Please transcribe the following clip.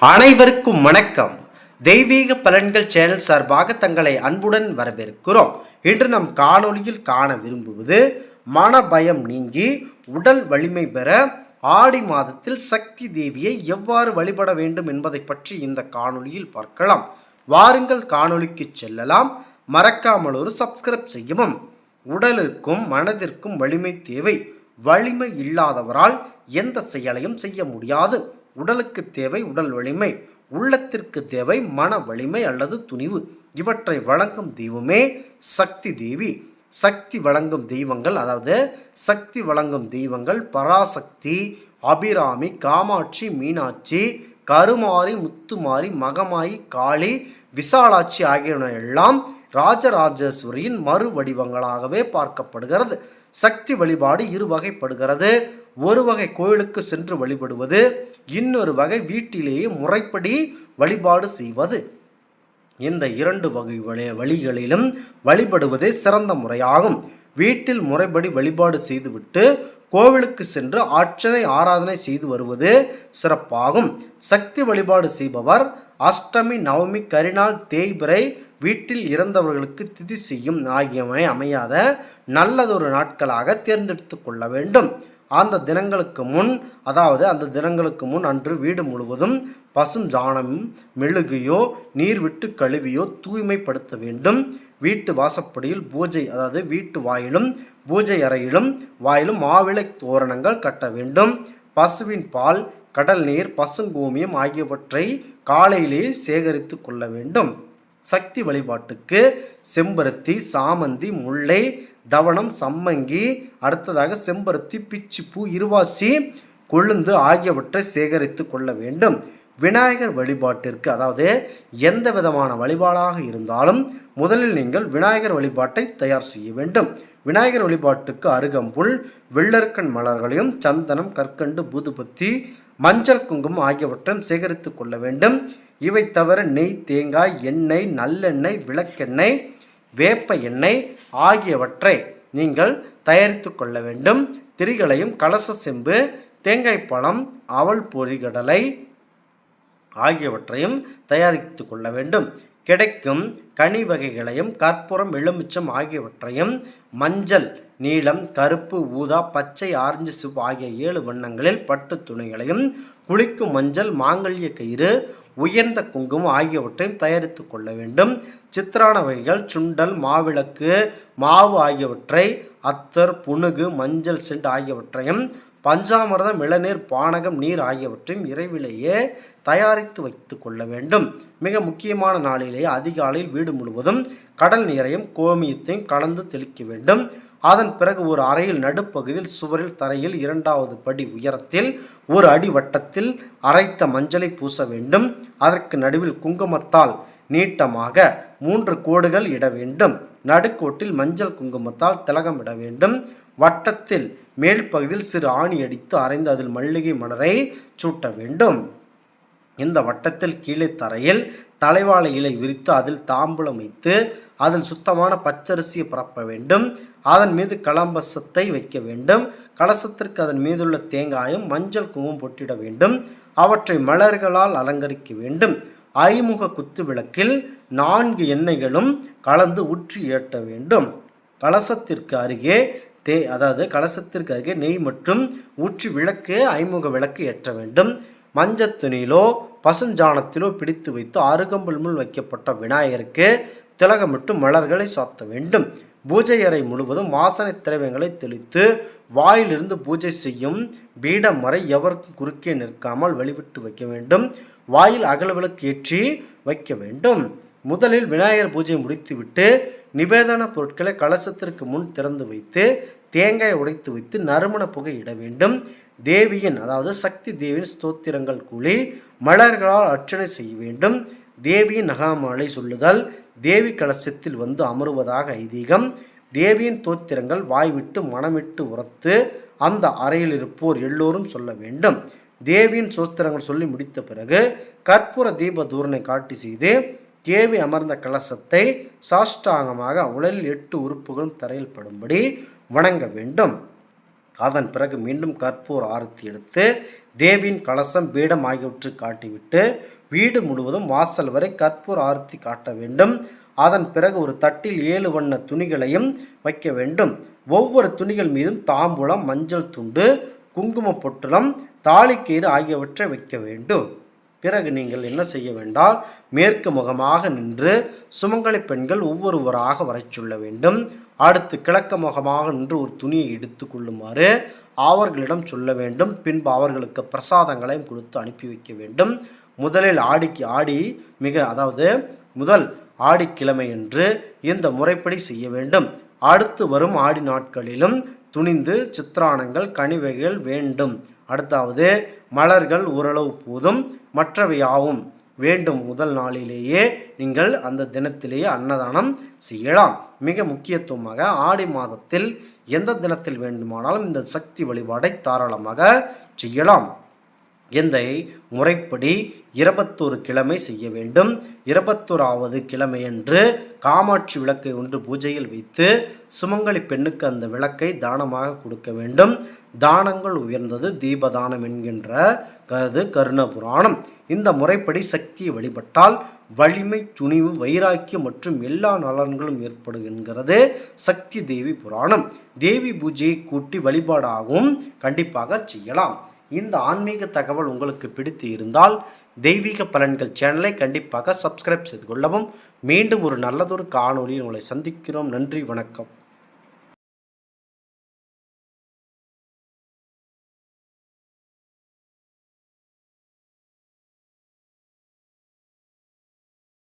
அனைவருக்கும் வணக்கம். தெய்வீக பலன்கள் சேனல் சார்பாக தங்களை அன்புடன் வரவேற்கிறோம். இன்று நம் காணொளியில் காண விரும்புவது மன பயம் நீங்கி உடல் வலிமை பெற ஆடி மாதத்தில் சக்தி தேவியை எவ்வாறு வழிபட வேண்டும் என்பதை பற்றி இந்த காணொளியில் பார்க்கலாம். வாருங்கள் காணொளிக்கு செல்லலாம். மறக்காமல் ஒரு சப்ஸ்கிரைப் செய்யவும். உடலுக்கும் மனதிற்கும் வலிமை தேவை. வலிமை இல்லாதவரால் எந்த செயலையும் செய்ய முடியாது. உடலுக்கு தேவை உடல் வலிமை, உள்ளத்திற்கு தேவை மன வலிமை அல்லது துணிவு. இவற்றை வழங்கும் தெய்வமே சக்தி தேவி. சக்தி வழங்கும் தெய்வங்கள், அதாவது சக்தி வழங்கும் தெய்வங்கள் பராசக்தி, அபிராமி, காமாட்சி, மீனாட்சி, கருமாரி, முத்துமாரி, மகமாயி, காளி, விசாலாட்சி ஆகியன எல்லாம் ராஜராஜேஸ்வரியின் மறு வடிவங்களாகவே பார்க்கப்படுகிறது. சக்தி வழிபாடு இரு வகைப்படுகிறது. ஒரு வகை கோயிலுக்கு சென்று வழிபடுவது, இன்னொரு வகை வீட்டிலேயே முறைப்படி வழிபாடு செய்வது. இந்த இரண்டு வகை வழிகளிலும் வழிபடுவதே சிறந்த முறையாகும். வீட்டில் முறைப்படி வழிபாடு செய்துவிட்டு கோவிலுக்கு சென்று அர்ச்சனை ஆராதனை செய்து வருவது சிறப்பாகும். சக்தி வழிபாடு செய்பவர் அஷ்டமி, நவமி, கரிநாள், தேய்பிறை, வீட்டில் இறந்தவர்களுக்கு திதி செய்யும் ஆகியவை அமையாத நல்லதொரு நாட்களாக தேர்ந்தெடுத்து கொள்ள வேண்டும். அந்த தினங்களுக்கு முன் அன்று வீடு முழுவதும் பசுஞ்சாணமும் மெழுகையோ நீர் விட்டு கழுவியோ தூய்மைப்படுத்த வேண்டும். வீட்டு வாசப்படியில் பூஜை, அதாவது வீட்டு வாயிலும் பூஜை அறையிலும் வாயிலும் மாவிளை தோரணங்கள் கட்ட வேண்டும். பசுவின் பால், கடல் நீர், பசுங்கோமியம் ஆகியவற்றை காலையிலே சேகரித்து கொள்ள வேண்டும். சக்தி வழிபாட்டுக்கு செம்பருத்தி, சாமந்தி, முல்லை, தவணம், சம்மங்கி, அடுத்ததாக செம்பருத்தி, பிச்சிப்பூ, இருவாசி, கொழுந்து ஆகியவற்றை சேகரித்து கொள்ள வேண்டும். விநாயகர் வழிபாட்டிற்கு, அதாவது எந்த விதமான வழிபாடாக இருந்தாலும் முதலில் நீங்கள் விநாயகர் வழிபாட்டை தயார் செய்ய வேண்டும். விநாயகர் வழிபாட்டுக்கு அருகம்புல், வெள்ளற்கண் மலர்களையும் சந்தனம், கற்கண்டு, பூதுபத்தி, மஞ்சள், குங்குமம் ஆகியவற்றையும் சேகரித்து கொள்ள வேண்டும். இவை தவிர நெய், தேங்காய், எண்ணெய், நல்லெண்ணெய், விளக்கெண்ணெய், வேப்ப எண்ணெய் ஆகியவற்றை நீங்கள் தயாரித்து கொள்ள வேண்டும். திரிகளையும், கலச செம்பு, தேங்காய் பழம், அவல் பொரிகடலை ஆகியவற்றையும் தயாரித்து கொள்ள வேண்டும். கிடைக்கும் கனி வகைகளையும், கற்பூரம், எலுமிச்சம் ஆகியவற்றையும் மஞ்சள், நீலம், கருப்பு, ஊதா, பச்சை, ஆரஞ்சு, சிவப்பு ஆகிய 7 வண்ணங்களில் பட்டு துணிகளையும், குளிக்கும் மஞ்சள், மாங்கல்ய கயிறு, உயர்ந்த குங்குமம் ஆகியவற்றையும் தயாரித்து கொள்ள வேண்டும். சித்திரான வகைகள் சுண்டல், மாவிளக்கு, மாவு ஆகியவற்றை, அத்தர், புனுகு, மஞ்சள் செண்ட் ஆகியவற்றையும், பஞ்சாமிர்தம், இளநீர், பானகம், நீர் ஆகியவற்றையும் இரவிலேயே தயாரித்து வைத்து கொள்ள வேண்டும். மிக முக்கியமான நாளிலேயே அதிகாலையில் வீடு முழுவதும் கடல் நீரையும் கோமியத்தையும் கலந்து தெளிக்க வேண்டும். அதன் பிறகு ஒரு அறையில் நடுப்பகுதியில் சுவரில் தரையில் 2வது படி உயரத்தில் 1 அடி வட்டத்தில் அரைத்த மஞ்சளை பூச வேண்டும். அதற்கு நடுவில் குங்குமத்தால் நீட்டமாக 3 கோடுகள் இட வேண்டும். நடுக்கோட்டில் மஞ்சள் குங்குமத்தால் திலகம் இட வேண்டும். வட்டத்தில் மேல் பகுதியில் சிறு ஆணி அடித்து அரைந்து அதில் மல்லிகை மலரை சூட்ட வேண்டும். இந்த வட்டத்தில் கீழே தரையில் தலைவாழை இலை விரித்து அதில் தாம்பூலம் வைத்து அதில் சுத்தமான பச்சரிசியை பரப்ப வேண்டும். அதன் மீது கலம்பசத்தை வைக்க வேண்டும். கலசத்திற்கு அதன் மீதுள்ள தேங்காயும் மஞ்சள் குங்குமம் பொட்டிட வேண்டும். அவற்றை மலர்களால் அலங்கரிக்க வேண்டும். ஐமுக குத்து விளக்கில் 4 எண்ணெய்களும் கலந்து ஊற்றி ஏற்ற வேண்டும். கலசத்திற்கு அருகே நெய் மற்றும் ஊற்றி விளக்கு ஐமுக விளக்கு ஏற்ற வேண்டும். மஞ்சள் துணியிலோ பசுஞ்சாணத்திலோ பிடித்து வைத்து அருகம்புல் முள் வைக்கப்பட்ட விநாயகருக்கு திலகமிட்டு மலர்களை சாத்த வேண்டும். பூஜை அறை முழுவதும் வாசனை திரவியங்களை தெளித்து வாயிலிருந்து பூஜை செய்யும் பீடம் வரை எவருக்கும் குறுக்கே நிற்காமல் வெளிவிட்டு வைக்க வேண்டும். வாயில் அகல்விளக்கு ஏற்றி வைக்க வேண்டும். முதலில் விநாயகர் பூஜை முடித்துவிட்டு நிவேதன பொருட்களை கலசத்திற்கு முன் திறந்து வைத்து தேங்காய் உடைத்து வைத்து நறுமண புகை இட வேண்டும். தேவியின், அதாவது சக்தி தேவியின் ஸ்தோத்திரங்கள் கூலி மலர்களால் அர்ச்சனை செய்ய வேண்டும். தேவியின் நகாமாலை சொல்லுதல் தேவி கலசத்தில் வந்து அமருவதாக ஐதீகம். தேவியின் தோத்திரங்கள் வாய்விட்டு மனமிட்டு உரத்து அந்த அறையில் இருப்போர் எல்லோரும் சொல்ல வேண்டும். தேவியின் சோத்திரங்கள் சொல்லி முடித்த பிறகு கற்பூர தீப தூரனை காட்டி செய்து தேவி அமர்ந்த கலசத்தை சாஷ்டாங்கமாக உடலில் 8 உறுப்புகளும் தரையில் படும்படி வணங்க வேண்டும். அதன் பிறகு மீண்டும் கற்பூர ஆரத்தி எடுத்து தேவியின் கலசம் பீடம் ஆகியவற்றை காட்டிவிட்டு வீடு முழுவதும் வாசல் வரை கற்பூர ஆரத்தி காட்ட வேண்டும். அதன் பிறகு ஒரு தட்டில் 7 வண்ண துணிகளையும் வைக்க வேண்டும். ஒவ்வொரு துணிகள் மீதும் தாம்பூலம், மஞ்சள் துண்டு, குங்கும பொட்டலம், தாலிக்கயிறு ஆகியவற்றை வைக்க வேண்டும். பிறகு நீங்கள் என்ன செய்ய வேண்டால் மேற்கு முகமாக நின்று சுமங்கலி பெண்கள் ஒவ்வொருவராக வரை சொல்ல வேண்டும். அடுத்து கிழக்கு முகமாக நின்று ஒரு துணியை எடுத்து கொள்ளுமாறு அவர்களிடம் சொல்ல வேண்டும். பின்பு அவர்களுக்கு பிரசாதங்களையும் கொடுத்து அனுப்பி வைக்க வேண்டும். முதலில் முதல் ஆடிக்கிழமை என்று இந்த முறைப்படி செய்ய வேண்டும். அடுத்து வரும் ஆடி நாட்களிலும் துணிந்து சித்திரானங்கள், கனிவகைகள் வேண்டும். அடுத்தாவது மலர்கள் ஓரளவு போதும், மற்றவையாவும் வேண்டும். முதல் நாளிலேயே நீங்கள் அந்த தினத்திலேயே அன்னதானம் செய்யலாம். மிக முக்கியத்துவமாக ஆடி மாதத்தில் எந்த தினத்தில் வேண்டுமானாலும் இந்த சக்தி வழிபாடை தாராளமாக செய்யலாம். இந்த முறைப்படி 21 கிழமை செய்ய வேண்டும். 21வது கிழமையன்று காமாட்சி விளக்கை ஒன்று பூஜையில் வைத்து சுமங்கலி பெண்ணுக்கு அந்த விளக்கை தானமாக கொடுக்க வேண்டும். தானங்கள் உயர்ந்தது தீபதானம் என்கின்ற கருண புராணம். இந்த முறைப்படி சக்தியை வழிபட்டால் வலிமை, துணிவு, வைராக்கியம் மற்றும் எல்லா நலன்களும் ஏற்படுகின்றது சக்தி தேவி புராணம். தேவி பூஜையை கூட்டி வழிபாடாகவும் கண்டிப்பாக செய்யலாம். இந்த ஆன்மீக தகவல் உங்களுக்கு பிடித்து இருந்தால் தெய்வீக பலன்கள் சேனலை கண்டிப்பாக சப்ஸ்கிரைப் செய்து கொள்ளவும். மீண்டும் ஒரு நல்லதொரு காணொளியில் உங்களை சந்திக்கிறோம். நன்றி, வணக்கம்.